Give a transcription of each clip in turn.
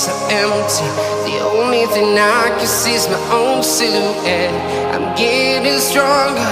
streets are empty. The only thing I can see is my own silhouette. I'm getting stronger.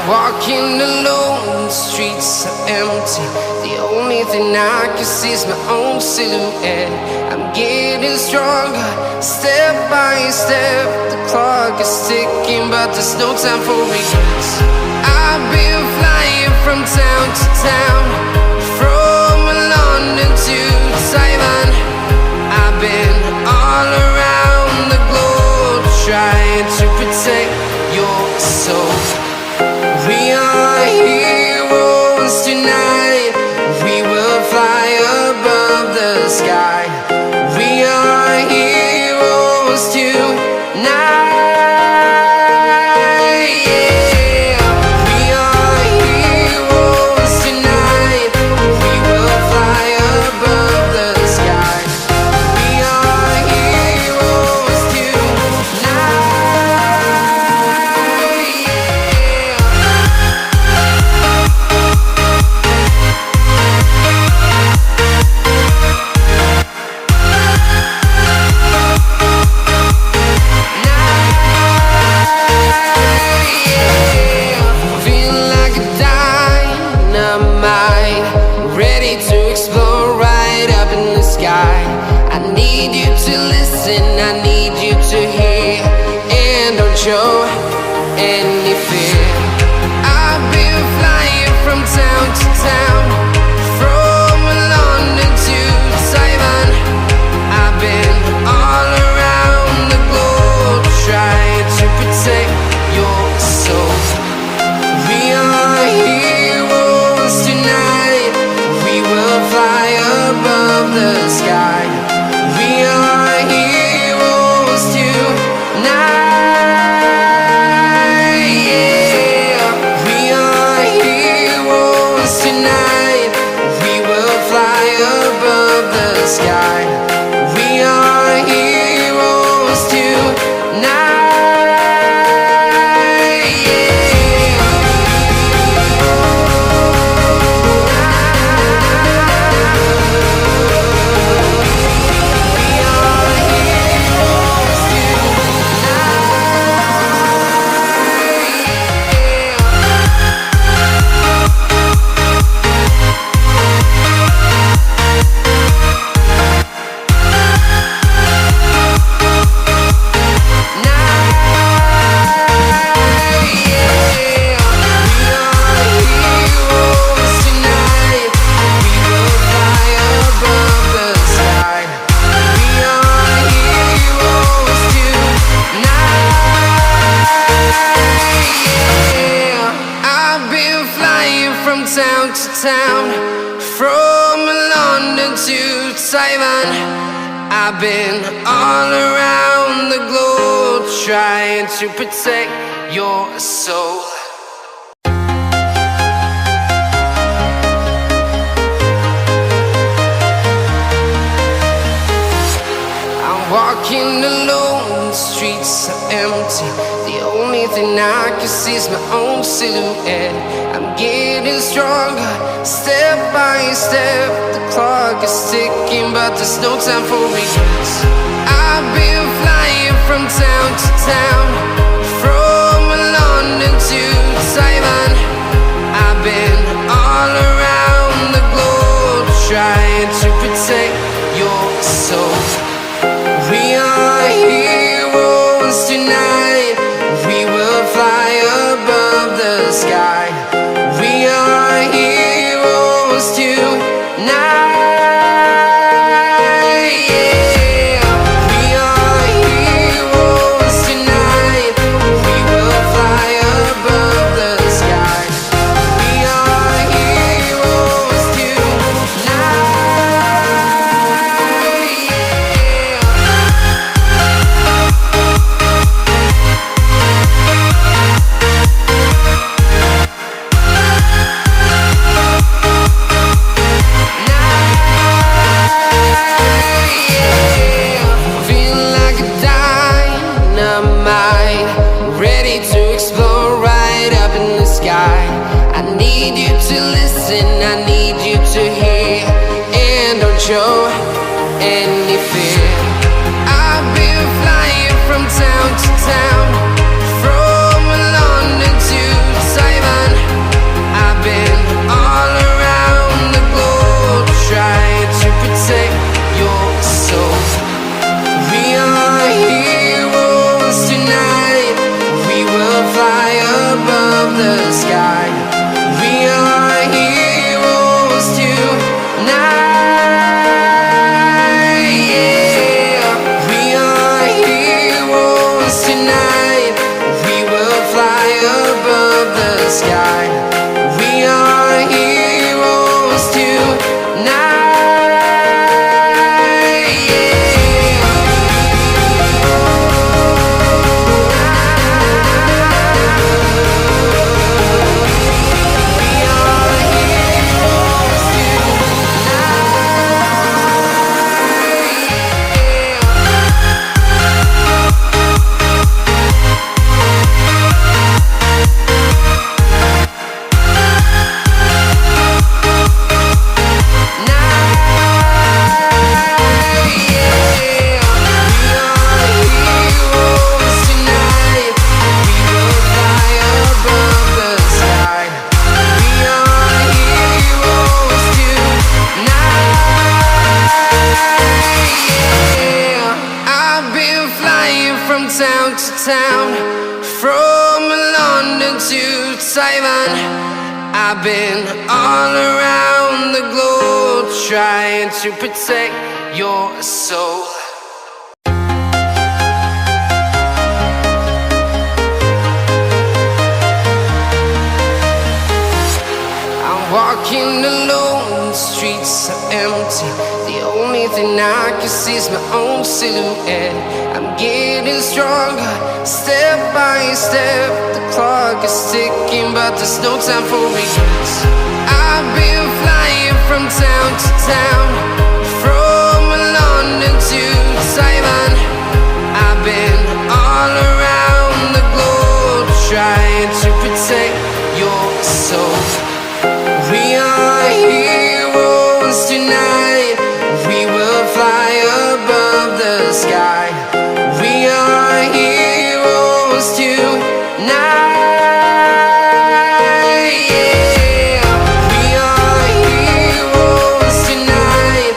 Walking alone, the streets are empty. The only thing I can see is my own silhouette. I'm getting stronger, step by step. The clock is ticking, but there's no time for regrets. I've been flying from town to town, from London to Taiwan. I've been all around the globe, trying to protect your soul. We are heroes tonight. We will fly above the sky. We are heroes tonight. Yeah. We are heroes tonight. We will fly above the sky. We are heroes tonight. I need you to listen, I need you to hear, and don't show any fear. I've been flying from town to town, from London to Taiwan. I've been all around the globe, trying to protect your soul. We are heroes tonight. We will fly above the sky. We are heroes tonight. Yeah. We are heroes tonight. We will fly above the sky. We are heroes tonight. Town to town, from London to Taiwan. I've been all around the globe, trying to protect your soul. I'm walking alone, the streets are empty. The only thing I can see is my own silhouette. I'm getting stronger, step by step. The clock is ticking, but there's no time for regrets. I've been flying from town to town, from London to Taiwan. I've been all around the globe, trying to protect your soul. We are heroes tonight. We will fly above the sky. We are heroes tonight. Yeah. We are heroes tonight. I need you to listen, I need you to hear, and don't show any fear. I've been flying from town to town, from London to Taiwan. I've been all around the globe trying to protect your soul. We are heroes tonight, we will fly above the sky. We are heroes tonight, yeah. We are heroes tonight, we will fly above the sky. We are heroes tonight, yeah. Town to town, from London to Taiwan. I've been all around the globe trying to protect your soul. I'm walking alone, the streets are empty. The only thing I can see is my own silhouette. I'm getting stronger, step by step. The clock is ticking, but there's no time for regrets. I've been flying from town to town, from London to Taiwan. I've been all around the globe trying to protect your soul. We are heroes tonight, we will fly above the sky. We are heroes tonight, yeah. We are heroes tonight,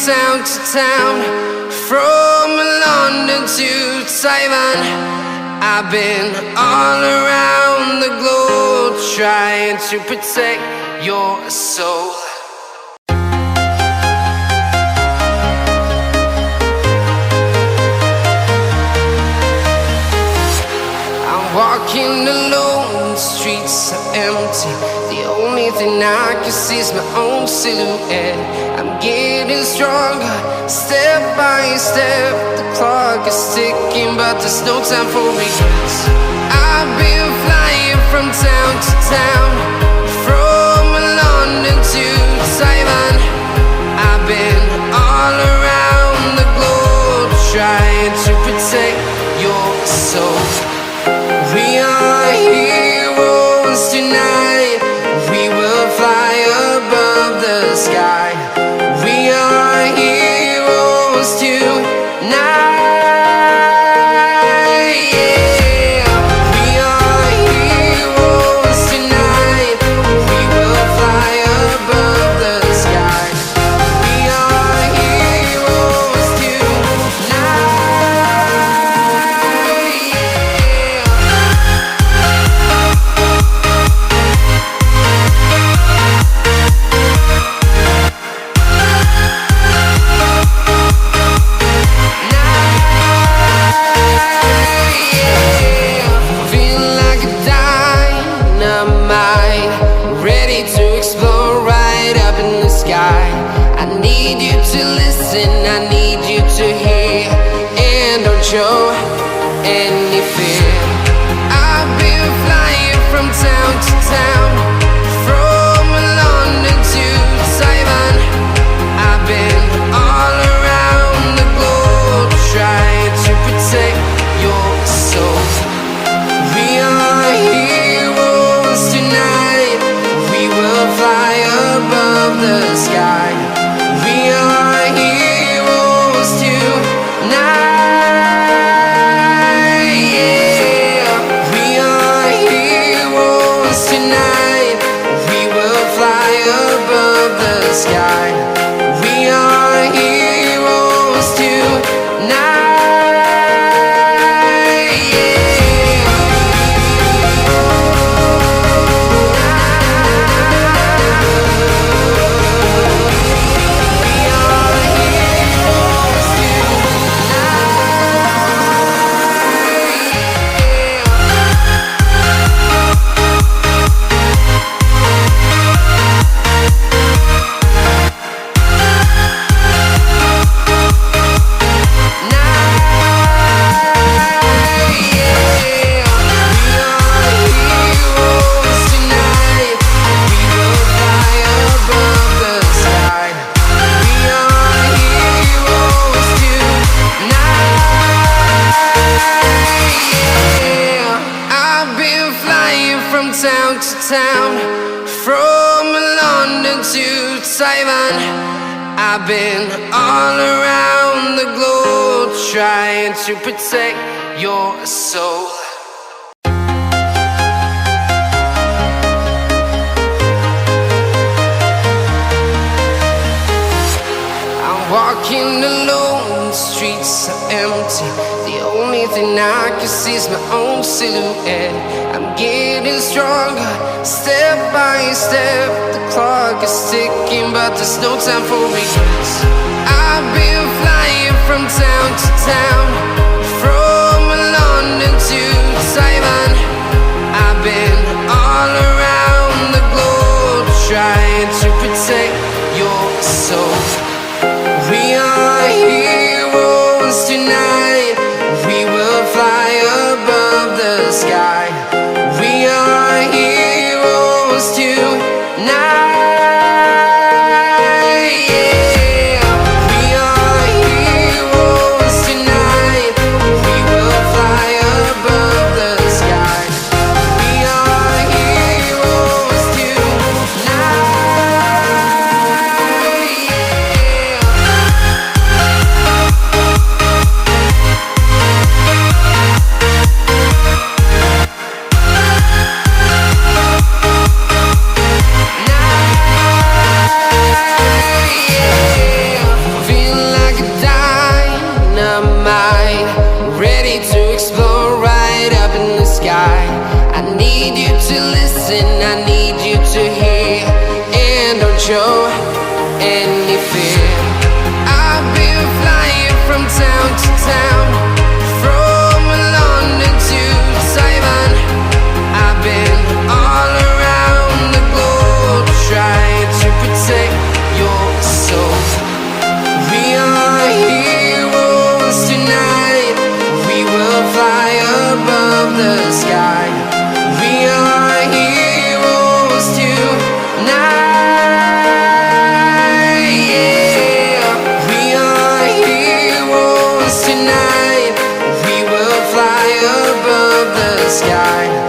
town to town, from London to Taiwan. I've been all around the globe trying to protect your soul. Walking alone, the streets are empty. The only thing I can see is my own silhouette. I'm getting stronger, step by step. The clock is ticking, but there's no time for regrets. I've been flying from town to town, from London to Taiwan. I've been all around the globe trying to protect your soul. We are heroes tonight. We will fly above the sky. We are heroes tonight. Yeah. We are heroes tonight. We will fly above the sky. We are heroes tonight. I need you to listen, I need you to hear, and don't show any fear. I've been flying from town to town, from London to Taiwan. I've been all around the globe trying to protect your soul. We are heroes tonight. We will fly above the sky. We are heroes tonight. Yeah. We are heroes tonight. We will fly above the sky. We are heroes tonight. Town to town, from London to Taiwan. I've been all around the globe trying to protect your soul. I'm walking alone, the streets are empty. The only thing I can see is my own silhouette. I'm getting stronger, step by step. The clock is ticking, but there's no time for regrets. I've been flying from town to town, from London to Taiwan. I've been all around the globe trying to protect your soul. We are heroes tonight. We will fly above the sky. We are heroes tonight. Yeah. We are heroes tonight. We will fly above the sky. We are heroes tonight. Yeah. any fear. I've been flying from town to town, from London to Taiwan. I've been all around the globe, trying to protect your soul. We are heroes tonight. We will fly above the sky. We are heroes tonight. Yeah. We are heroes tonight. We will fly above the sky.